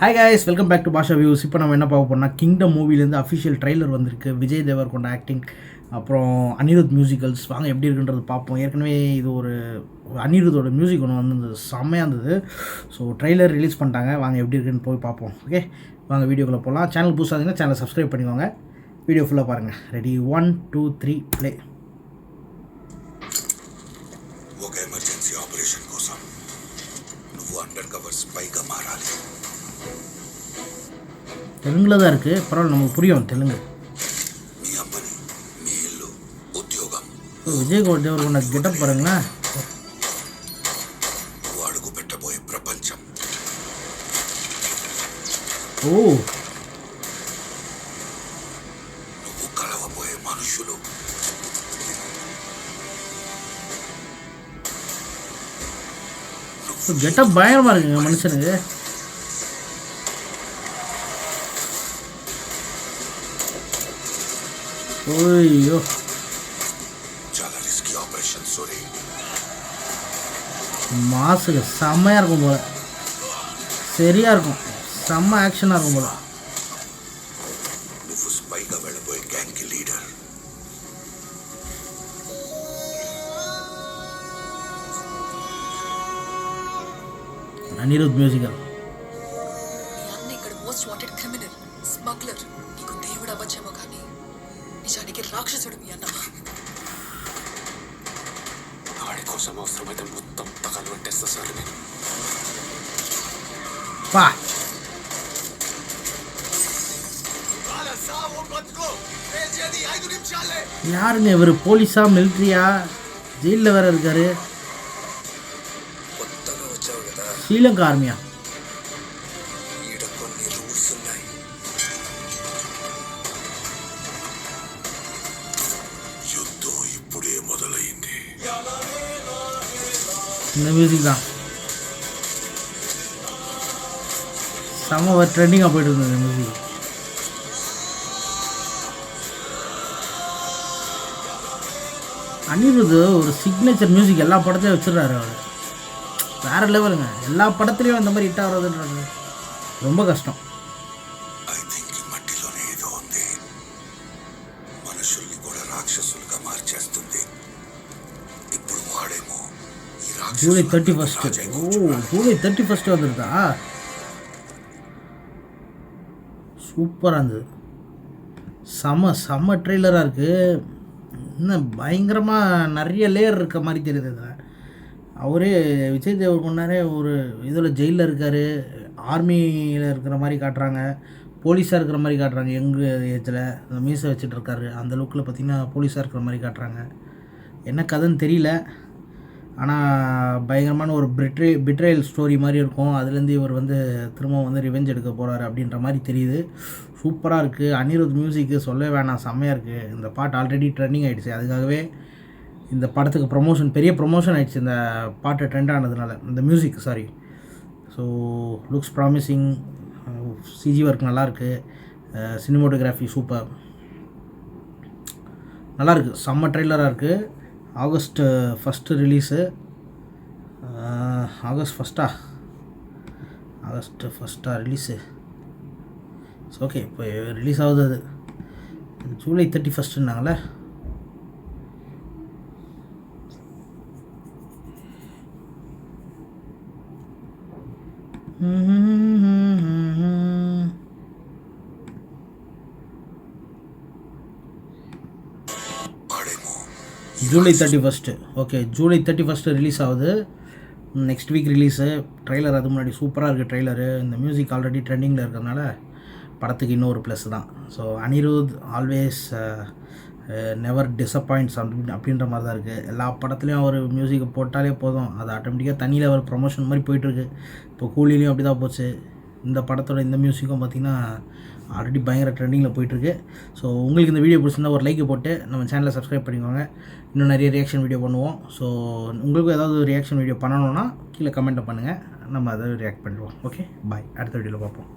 Hi guys, welcome back to Basha views. இப்போ நம்ம என்ன பார்க்க போனால் கிங்டம் மூவிலேருந்து அஃபிஷியல் ட்ரைலர் வந்திருக்கு. விஜய் தேவர்கொண்ட ஆக்டிங், அப்புறம் அனிருத் மியூசிக்கல்ஸ். வாங்க எப்படி இருக்குன்றது பார்ப்போம். ஏற்கனவே இது ஒரு அனிருத்தோட மியூசிக் ஒன்று வந்து செம்மையாக இருந்தது. ஸோ ட்ரைலர் ரிலீஸ் பண்ணிட்டாங்க. வாங்க எப்படி இருக்குன்னு போய் பார்ப்போம். ஓகே, வாங்க வீடியோக்குள்ளே போகலாம். சேனல் புதுசாக இருந்தீங்கன்னா சேனலை சப்ஸ்கிரைப் பண்ணிக்கோங்க. வீடியோ ஃபுல்லாக பாருங்கள். Ready, 1 2 3 play. ఒక ఎమర్జెన్సీ ఆపరేషన్ కోసం నువ్వు అండర్ కవర్ స్పైగా మారాలి. தெலுங்கில் தான் இருக்குது, பரவாயில்ல, நமக்கு புரியும் தெலுங்கு. మీ అమ్మని, మీ ఇల్లు, ఉద్యోగం, விஜய் தேவர்கொண்ட கெட்டப் பாருங்களேன். నువ్వు అడుగు పెట్టబోయే ప్రపంచం, ஓ, నువ్వు కలవబోయే మనుషులు, கெட்டப் பயங்கரமாக இருக்குங்க மனுஷனுக்கு. ஓய்யோ, చాలా రిస్కీ ఆపరేషన్ సోరీ. மாசுக்கு செம்மையாக இருக்கும் போல், சரியாக இருக்கும், செம்ம ஆக்ஷனாக இருக்கும் போல். నువ్వు స్పైగా వెళ్ళబోయే గ్యాంగ్ కి లీడర్. అనిరుద్ మ్యూజికల్. నీ అన్న ఇక్కడ మోస్ట్ వాంటెడ్ క్రిమినల్, స్మగ్లర్. నీకు దేవుడు అవ్వచ్చేమో కానీ నిజానికి రాక్షసుడు మీ అన్న. ఆడి కోసం అవసరమైతే మొత్తం తగలు పెట్టేస్తా సార్ నేను. பா, யாருங்க இவர்? போலீஸா, மிலிட்ரியா, ஜெயிலில் வேற இருக்காரு? కొత్తగా వచ్చావు కదా, ஸ்ரீலங்கா ஆர்மியா? ఈడ కొన్ని రూల్స్ ఉన్నాయి. యుద్ధం ఇప్పుడే మొదలైంది. இந்த மியூசிக் தான் செம்ம ட்ரெண்டிங்காக போயிட்டு இருந்தது இந்த மியூசிக். அனிருத் ஒரு சிக்னேச்சர் மியூசிக் எல்லா படத்தையும் வச்சிடுறாரு அவர். வேறு லெவலுங்க. எல்லா படத்துலையும் இந்த மாதிரி ஹிட் ஆகிறதுன்றது ரொம்ப கஷ்டம். ఐ థింక్ ఈ మట్టిలోనే ఏదో ఉంది. మనుషుల్ని కూడా రాక్షసులుగా మార్చేస్తుంది. ఇప్పుడు వాడేమో ఈ ஜூலை రాక్షసులను 31. రాజై ஓ, కూర్చున్నాడు. ஜூலை 31 வந்துருதா? சூப்பராக இருந்தது. செம்ம ட்ரெய்லராக இருக்குது. இன்னும் பயங்கரமாக நிறைய லேயர் இருக்க மாதிரி தெரியுது இதில். அவரே விஜய் தேவர்கொண்டாரே ஒரு இதில் ஜெயிலில் இருக்கார், ஆர்மியில் இருக்கிற மாதிரி காட்டுறாங்க, போலீஸாக இருக்கிற மாதிரி காட்டுறாங்க. எங்கள் ஏஜில் அந்த மீசை வச்சுட்டு இருக்காரு. அந்த லுக்கில் பார்த்திங்கன்னா போலீஸாக இருக்கிற மாதிரி காட்டுறாங்க. என்ன கதைன்னு தெரியல, ஆனால் பயங்கரமான ஒரு பிட்ரேயல் ஸ்டோரி மாதிரி இருக்கும். அதுலேருந்து இவர் வந்து திரும்ப வந்து ரிவெஞ்ச் எடுக்க போகிறாரு அப்படின்ற மாதிரி தெரியுது. சூப்பராக இருக்குது. அனிருத் மியூசிக்கு சொல்லவே வேணாம், செம்மையாக இருக்குது. இந்த பாட்டு ஆல்ரெடி ட்ரெண்டிங் ஆகிடுச்சு. அதுக்காகவே இந்த படத்துக்கு பெரிய ப்ரொமோஷன் ஆகிடுச்சு இந்த பாட்டு ட்ரெண்ட் ஆனதுனால, இந்த music sorry. So looks promising, CG work நல்லாயிருக்கு, சினிமோட்டோகிராஃபி சூப்பர், நல்லாயிருக்கு. செம்ம ட்ரெய்லராக இருக்குது. August 1 release. August 1 release. Okay, இப்போ ரிலீஸ் ஆகுது. அது ஜூலை 31ன்னாங்களே. వాడేమో ஜூலை 31. ஓகே, ஜூலை 31 ரிலீஸ் ஆகுது. Next week release. ட்ரெய்லர் அது முன்னாடி சூப்பராக இருக்குது ட்ரெய்லரு. இந்த மியூசிக் ஆல்ரெடி ட்ரெண்டிங்கில் இருக்கிறதுனால படத்துக்கு இன்னொரு ப்ளஸ் தான். ஸோ அனிருத் ஆல்வேஸ் நெவர் டிசப்பாயிண்ட்ஸ் அப்படின்ற மாதிரி தான் இருக்குது. எல்லா படத்துலையும் அவர் மியூசிக்கை போட்டாலே போதும், அது ஆட்டோமேட்டிக்காக தனி லெவல் ப்ரொமோஷன் மாதிரி போயிட்டுருக்கு. இப்போ கூலிலையும் அப்படி தான் போச்சு. இந்த படத்தோட இந்த மியூசிக்கும் பார்த்திங்கன்னா ஆல்ரெடி பயங்கர ட்ரெண்டிங்கில் போயிட்டுருக்கு. ஸோ உங்களுக்கு இந்த வீடியோ பிடிச்சிருந்தா ஒரு லைக் போட்டு நம்ம சேனலை சப்ஸ்கிரைப் பண்ணிக்கோங்க. இன்னும் நிறைய ரியாக்ஷன் வீடியோ பண்ணுவோம். ஸோ உங்களுக்கும் ஏதாவது ரியாக்ஷன் வீடியோ பண்ணணுன்னா கீழே கமெண்ட்டை பண்ணுங்கள், நம்ம அதை ரியாக்ட் பண்ணிடுவோம். ஓகே, பாய். அடுத்த வீடியோவில் பார்ப்போம்.